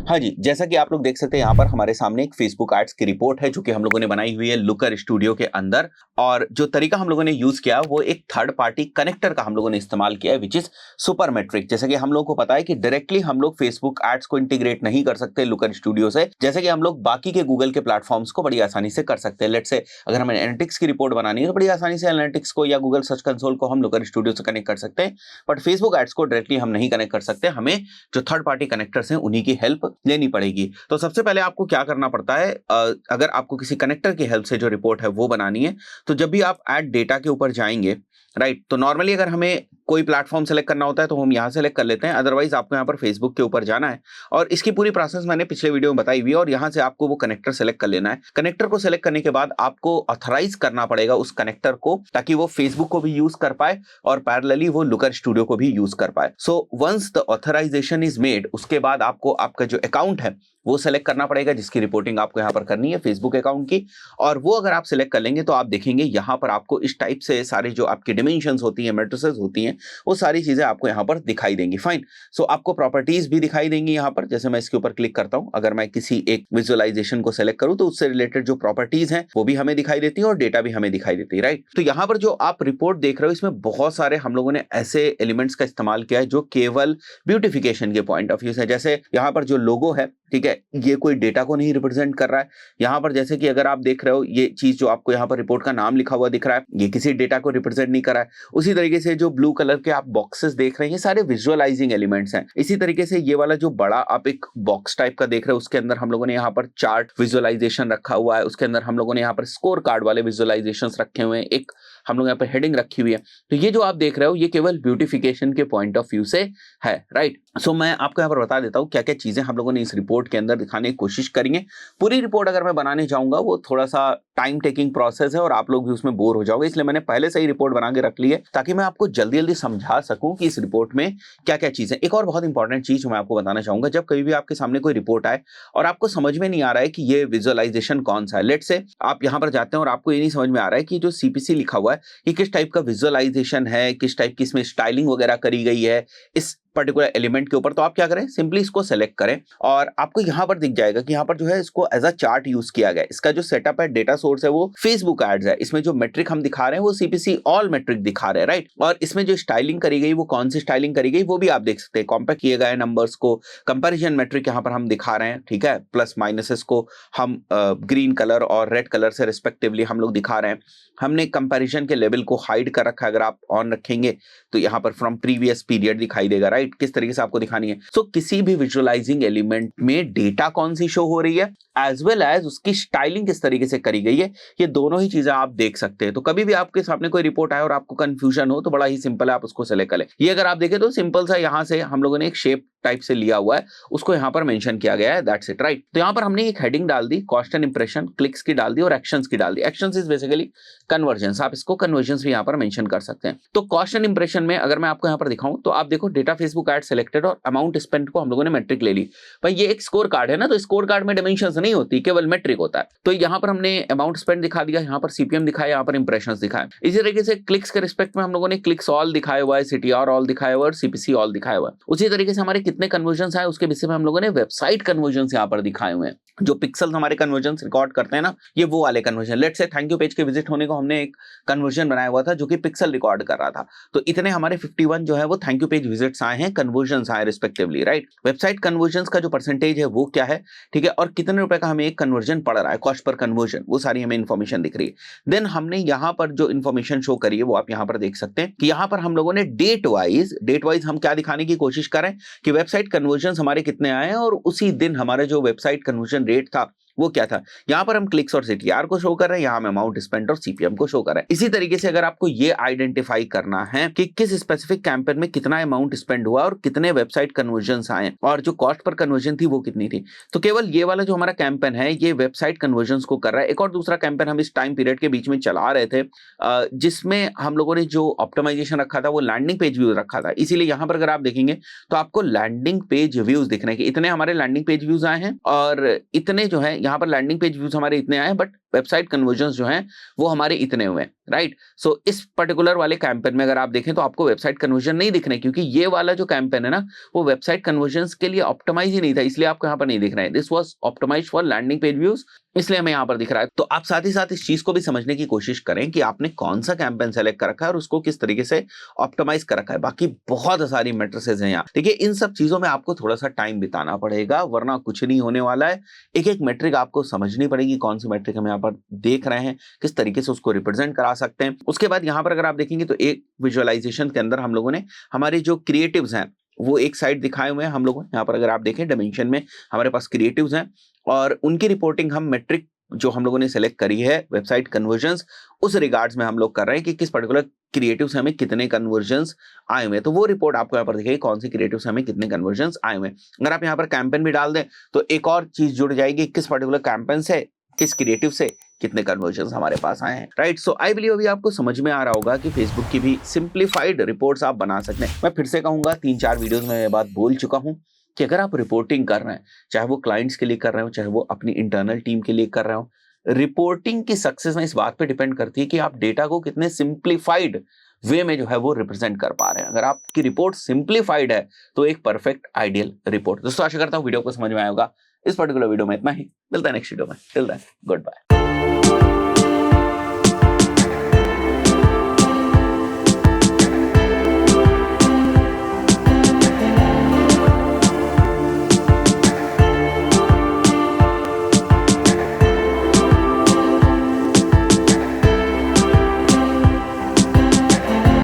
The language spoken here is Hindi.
हाँ जी, जैसा कि आप लोग देख सकते हैं यहाँ पर हमारे सामने एक फेसबुक एड्स की रिपोर्ट है जो कि हम लोगों ने बनाई हुई है लुकर स्टूडियो के अंदर। और जो तरीका हम लोगों ने यूज किया वो एक थर्ड पार्टी कनेक्टर का हम लोगों ने इस्तेमाल किया है, विच इज सुपरमेट्रिक। जैसे कि हम लोगों को पता है कि डायरेक्टली हम लोग फेसबुक एड्स को इंटीग्रेट नहीं कर सकते लुकर स्टूडियो से, जैसे कि हम लोग बाकी के गूगल के प्लेटफॉर्म्स को बड़ी आसानी से कर सकते हैं। लेट्स से अगर हमें एनालिटिक्स की रिपोर्ट बनानी है तो बड़ी आसानी से एनालिटिक्स को या गूगल सर्च कंसोल को हम लुकर स्टूडियो से कनेक्ट कर सकते हैं, बट फेसबुक एड्स को डायरेक्टली हम नहीं कनेक्ट कर सकते। हमें जो थर्ड पार्टी कनेक्टर्स हैं उन्हीं की हेल्प लेनी पड़ेगी। तो सबसे पहले आपको क्या करना पड़ता है, अगर आपको किसी कनेक्टर की हेल्प से जो रिपोर्ट है वो बनानी है, तो जब भी आप ऐड डेटा के ऊपर जाएंगे, राइट, तो नॉर्मली अगर हमें कोई प्लेटफॉर्म सेलेक्ट करना होता है तो हम यहाँ सेलेक्ट कर लेते हैं, अदरवाइज आपको यहाँ पर फेसबुक के ऊपर जाना है। और इसकी पूरी प्रोसेस मैंने पिछले वीडियो में बताई हुई है, और यहाँ से आपको वो कनेक्टर सेलेक्ट कर लेना है। कनेक्टर को सेलेक्ट करने के बाद आपको ऑथराइज करना पड़ेगा उस कनेक्टर को, ताकि वो फेसबुक को भी यूज कर पाए और पैरेलली वो लुकर स्टूडियो को भी यूज कर पाए। So once the authorisation is made, उसके बाद आपको आपका जो अकाउंट है वो सेलेक्ट करना पड़ेगा, जिसकी रिपोर्टिंग आपको यहाँ पर करनी है फेसबुक अकाउंट की। और वो अगर आप सिलेक्ट कर लेंगे तो आप देखेंगे यहाँ पर आपको इस टाइप से सारे जो आपकी डिमेंशंस होती हैं, मैट्रिसेस होती हैं, वो सारी चीजें आपको यहाँ पर दिखाई देंगी। फाइन। सो आपको प्रॉपर्टीज भी दिखाई देंगी यहाँ पर। जैसे मैं इसके ऊपर क्लिक करता हूँ, अगर मैं किसी एक विजुअलाइजेशन को सेलेक्ट करूँ तो उससे रिलेटेड जो प्रॉपर्टीज हैं वो भी हमें दिखाई देती है और डेटा भी हमें दिखाई देती है, राइट। तो यहाँ पर जो आप रिपोर्ट देख रहे हो इसमें बहुत सारे हम लोगों ने ऐसे एलिमेंट्स का इस्तेमाल किया है जो केवल ब्यूटिफिकेशन के पॉइंट ऑफ व्यू से, जैसे यहाँ पर जो लोगो है, ठीक है, ये कोई डेटा को नहीं रिप्रेजेंट कर रहा है। यहाँ पर जैसे कि अगर आप देख रहे हो ये चीज जो आपको यहाँ पर रिपोर्ट का नाम लिखा हुआ दिख रहा है, ये किसी डेटा को रिप्रेजेंट नहीं कर रहा है। उसी तरीके से जो ब्लू कलर के आप बॉक्सेस देख रहे हैं ये सारे विजुअलाइजिंग एलिमेंट्स हैं। इसी तरीके से ये वाला जो बड़ा आप एक बॉक्स टाइप का देख रहे हो उसके अंदर हम लोगों ने यहाँ पर चार्ट विजुअलाइजेशन रखा हुआ है, उसके अंदर हम लोगों ने यहाँ पर स्कोर कार्ड वाले विजुअलाइजेशन रखे हुए हैं, एक हम लोग यहाँ पर हेडिंग रखी हुई है। तो ये जो आप देख रहे हो ये केवल ब्यूटिफिकेशन के पॉइंट ऑफ व्यू से है, राइट। सो मैं आपको यहाँ पर बता देता हूँ क्या क्या चीजें हम लोगों ने इस रिपोर्ट के अंदर दिखाने की कोशिश करेंगे। पूरी रिपोर्ट अगर मैं बनाने जाऊंगा वो थोड़ा सा टाइम टेकिंग प्रोसेस है और आप लोग भी उसमें बोर हो जाओगे, इसलिए मैंने पहले से ही रिपोर्ट बना के रख ली है ताकि मैं आपको जल्दी जल्दी समझा सकूं कि इस रिपोर्ट में क्या क्या चीजें। एक और बहुत इंपॉर्टेंट चीज मैं आपको बताना चाहूंगा, जब कभी भी आपके सामने कोई रिपोर्ट आए और आपको समझ में नहीं आ रहा है कि ये विजुअलाइजेशन कौन सा है, लेट से आप यहाँ पर जाते हैं और आपको ये नहीं समझ में आ रहा है कि जो सीपीसी लिखा हुआ है ये किस टाइप का विजुअलाइजेशन है, किस टाइप की इसमें स्टाइलिंग वगैरह करी गई है इस पर्टिकुलर एलिमेंट के ऊपर, तो आप क्या करें, सिंपली इसको सेलेक्ट करें और आपको यहां पर दिख जाएगा कि यहां पर जो है इसको एज अ चार्ट यूज किया गया है। इसका जो सेटअप है, डेटा सोर्स है वो फेसबुक एड्स है। इसमें जो मेट्रिक हम दिखा रहे हैं वो सीपीसी ऑल मेट्रिक दिखा रहे हैं, राइट। और इसमें जो स्टाइलिंग करी गई वो कौन सी स्टाइलिंग करी गई वो भी आप देख सकते हैं। कॉम्पैक्ट किए गए नंबर्स को कंपैरिजन मेट्रिक यहाँ पर हम दिखा रहे हैं, ठीक है। प्लस माइनसेस को हम ग्रीन कलर और रेड कलर से रिस्पेक्टिवली हम लोग दिखा रहे हैं। हमने कंपैरिजन के लेवल को हाइड कर रखा है, अगर आप ऑन रखेंगे तो यहाँ पर फ्रॉम प्रीवियस पीरियड दिखाई देगा, राइट, किस तरीके से आपको दिखानी है। सो किसी भी विजुअलाइजिंग एलिमेंट में डेटा कौन सी शो हो रही है एज वेल एज उसकी स्टाइलिंग किस तरीके से करी गई है, ये दोनों ही चीजें आप देख सकते हैं। तो कभी भी आपके सामने कोई रिपोर्ट आए और आपको कंफ्यूजन हो तो बड़ा ही सिंपल है, आप उसको सेलेक्ट करें। ये अगर आप देखें तो सिंपल सा यहाँ से हम लोगों ने एक शेप टाइप से लिया हुआ है, उसको यहाँ पर मेंशन किया गया है, दैट्स इट, राइट। तो यहाँ पर हमने एक हेडिंग डाल दी, कॉस्ट एंड इंप्रेशन, क्लिक्स की डाल दी और एक्शंस की डाल दी। एक्शंस इज बेसिकली कन्वर्जन्स, आप इसको कन्वर्जन्स भी यहाँ पर मेंशन कर सकते हैं। तो कॉस्ट एंड इंप्रेशन में अगर मैं आपको यहाँ पर दिखाऊं तो आप देखो डेटा फेसबुक एड सिलेक्टेड और अमाउंट स्पेंड को हम लोगों ने मेट्रिक ले ली। भाई ये एक स्कोर कार्ड है ना, तो स्कोर कार्ड में डिमेंशंस नहीं होती, केवल मेट्रिक होता है। तो यहाँ पर हमने अमाउंट स्पेंड दिखा दिया, यहाँ पर सीपीएम दिखाया, यहाँ पर इंप्रेशंस दिखाया। इसी तरीके से क्लिक्स के रिस्पेक्ट में हम लोगों ने क्लिक्स ऑल दिखाया हुआ है, सीटीआर ऑल दिखाया हुआ है और सीपीसी ऑल दिखाया हुआ है। उसी तरीके से हमारे कितने कन्वर्जन्स आए उसके विषय में हम लोगों ने वेबसाइट कन्वर्जन्स यहाँ पर दिखाए हुए हैं। जो पिक्सल हमारे कन्वर्जन्स रिकॉर्ड करते हैं ना, ये वो वाले conversion. Let's say thank you page के विजिट होने को हमने एक कन्वर्जन बनाया हुआ था जो कि पिक्सल रिकॉर्ड कर रहा था, तो इतने हमारे 51 जो है वो थैंक यू पेज विजिट्स आए हैं, कन्वर्जन्स आए रिस्पेक्टिवली, राइट। वेबसाइट कन्वर्जन्स का जो परसेंटेज है वो क्या है, ठीक है, और कितने रुपए का हमें एक कन्वर्जन पड़ रहा है, कॉस्ट पर कन्वर्जन, वो सारी हमें इन्फॉर्मेशन दिख रही है। देन हमने यहाँ पर जो इन्फॉर्मेशन शो करी है वो आप यहाँ पर देख सकते हैं कि यहाँ पर हम लोगों ने डेट वाइज हम क्या दिखाने की कोशिश करें कि वेबसाइट कन्वर्जन हमारे कितने आए हैं और उसी दिन हमारा जो वेबसाइट कन्वर्जन रेट था वो क्या था। यहाँ पर हम क्लिक्स और सीटीआर को शो कर रहे हैं, यहाँ हम अमाउंट स्पेंड और सीपीएम को शो कर रहे हैं। इसी तरीके से अगर आपको ये आइडेंटिफाई करना है कि किस स्पेसिफिक कैंपेन में कितना अमाउंट स्पेंड हुआ और कितने वेबसाइट कन्वर्जन्स आए और जो कॉस्ट पर कन्वर्जन थी वो कितनी थी, तो केवल ये वाला जो हमारा कैंपेन है ये वेबसाइट कन्वर्जन्स को कर रहा है। एक और दूसरा कैंपेन हम इस टाइम पीरियड के बीच में चला रहे थे जिसमें हम लोगों ने जो ऑप्टिमाइजेशन रखा था वो लैंडिंग पेज व्यूज रखा था, इसीलिए यहाँ पर अगर आप देखेंगे तो आपको लैंडिंग पेज व्यूज दिख रहे हैं कि इतने हमारे लैंडिंग पेज व्यूज आए हैं और इतने जो है यहाँ पर लैंडिंग पेज व्यूज हमारे इतने आए, बट वेबसाइट कन्वर्जन्स जो हैं वो हमारे इतने हुए, राइट। सो इस पर्टिकुलर वाले कैंपेन में अगर आप देखें तो आपको वेबसाइट कन्वर्जन नहीं दिख रहे, क्योंकि ये वाला जो कैंपेन है ना वो वेबसाइट कन्वर्जन्स के लिए ऑप्टिमाइज ही नहीं था, इसलिए आपको यहाँ पर नहीं दिख रहा है। This was optimised for landing page views, इसलिए हमें यहाँ पर दिख रहा है। तो आप साथ ही साथ इस चीज को भी समझने की कोशिश करें कि आपने कौन सा कैंपेन सेलेक्ट कर रखा है और उसको किस तरीके से ऑप्टिमाइज कर रखा है। बाकी बहुत सारी मैट्रिसेस हैं यहाँ। देखिए इन सब चीजों में आपको थोड़ा सा टाइम बिताना पड़ेगा, वरना कुछ नहीं होने वाला है। एक एक मैट्रिक आपको समझनी पड़ेगी, कौन सी मैट्रिक हम यहाँ पर देख रहे हैं, किस तरीके से उसको रिप्रेजेंट करा सकते हैं। उसके बाद यहाँ पर अगर आप देखेंगे तो एक विजुअलाइजेशन के अंदर हम लोगों ने हमारे जो क्रिएटिव्स हैं वो एक साइड दिखाए हुए हैं हम लोगों ने। यहाँ पर अगर आप देखें डायमेंशन में हमारे पास क्रिएटिव्स हैं और उनकी रिपोर्टिंग हम मैट्रिक जो हम लोगों ने सेलेक्ट करी है वेबसाइट कन्वर्जन्स, उस रिगार्ड्स में हम लोग कर रहे हैं कि किस पर्टिकुलर क्रिएटिव से हमें कितने कन्वर्जन्स आए हुए हैं। तो वो रिपोर्ट आपको यहाँ पर दिखेगी कौन सी क्रिएटिव से हमें कितने कन्वर्जन्स आए हुए हैं। अगर आप यहाँ पर कैंपेन भी डाल दें तो एक और चीज जुड़ जाएगी, किस पर्टिकुलर कैंपेन से किस क्रिएटिव से कितने कन्वर्जन्स हमारे पास आए हैं, राइट। सो आई बिलीव अभी आपको समझ में आ रहा होगा कि फेसबुक की भी सिंप्लीफाइड रिपोर्ट्स आप बना सकते हैं। मैं फिर से कहूंगा, 3-4 वीडियोस में ये बात बोल चुका हूं कि अगर आप रिपोर्टिंग कर रहे हैं, चाहे वो क्लाइंट्स के लिए कर रहे हो, चाहे वो अपनी इंटरनल टीम के लिए कर रहे हो, रिपोर्टिंग की सक्सेस इस बात पे डिपेंड करती है कि आप डेटा को कितने सिंप्लीफाइड वे में जो है वो रिप्रेजेंट कर पा रहे हैं। अगर आपकी रिपोर्ट सिंप्लीफाइड है तो एक परफेक्ट आइडियल रिपोर्ट। दोस्तों आशा करता हूं वीडियो को समझ में आया होगा। इस पर्टिकुलर वीडियो में इतना ही, मिलता है नेक्स्ट वीडियो में। Till then good bye.